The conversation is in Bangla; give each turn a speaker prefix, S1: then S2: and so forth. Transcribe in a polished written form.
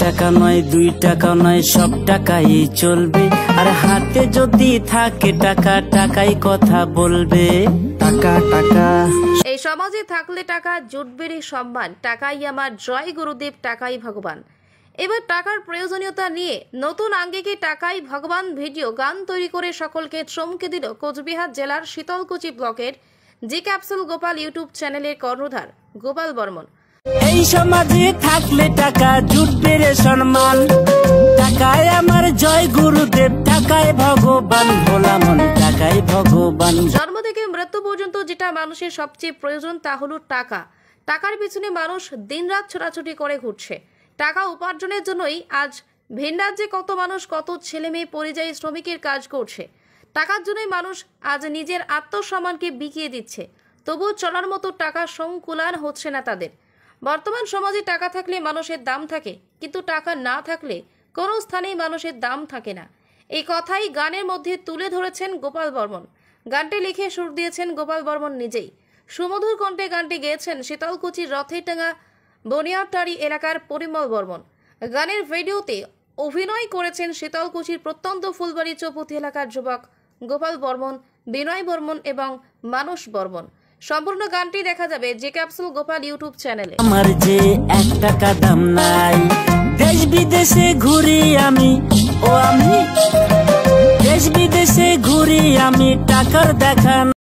S1: টাকা নয় 2 টাকা নয় সব টাকাই চলবে। আর হাতে যদি থাকে টাকা, টাকাই কথা বলবে। টাকা টাকা
S2: এই সমাজে থাকলে টাকা, জুটবে সম্মান। টাকাই আমার জয় গুরুদেব, টাকাই ভগবান। এবার টাকার প্রয়োজনীয়তা নিয়ে নতুন আঙ্গিকে টাকাই ভগবান ভিডিও গান তৈরি করে সকলকে চমকে দিল কোচবিহার জেলার শীতলকুচি ব্লকের জি ক্যাপসুল গোপাল ইউটিউব চ্যানেলের কর্ণধার গোপাল বর্মন।
S1: এই সমাজে থাকলে টাকা, জুটবে রে সম্মান। টাকায় আমার জয় গুরুদেব, টাকায় ভগবান। ভোলা মন টাকাই ভগবান।
S2: জন্ম থেকে মৃত্যু পর্যন্ত যেটা মানুষের সবচেয়ে প্রয়োজন তা হলো টাকা। টাকার পিছনে মানুষ দিনরাত ছোটাছুটি করে ঘুরছে। টাকা উপার্জনের জন্যই আজ ভিন রাজ্যে কত মানুষ, কত ছেলে মেয়ে পরিযায়ী শ্রমিকের কাজ করছে। টাকার জন্যই মানুষ আজ নিজের আত্মসম্মানকে বিকিয়ে দিচ্ছে। তবুও চলার মতো টাকা সংকুলান হচ্ছে না তাদের। বর্তমান সমাজে টাকা থাকলে মানুষের দাম থাকে, কিন্তু টাকা না থাকলে কোনো স্থানেই মানুষের দাম থাকে না। এই কথাই গানের মধ্যে তুলে ধরেছেন গোপাল বর্মন। গানটি লিখে সুর দিয়েছেন গোপাল বর্মন নিজেই। সুমধুর কণ্ঠে গানটি গেয়েছেন শীতলকুচির রথেরডাঙ্গা বনিয়ারটারি এলাকার পরিমল বর্মন। গানের ভিডিওতে অভিনয় করেছেন শীতলকুচির প্রত্যন্ত ফুলবাড়ি চৌপতি এলাকার যুবক গোপাল বর্মন, বিনয় বর্মন এবং মানস বর্মন। সম্পূর্ণ গানটি দেখা যাবে জি ক্যাপসুল গোপাল ইউটিউব চ্যানেলে।
S1: আমার যে 1 টাকা দাম নাই, দেশ বিদেশে ঘুরি আমি, আমি দেশ বিদেশে ঘুরি আমি, টাকার দেখা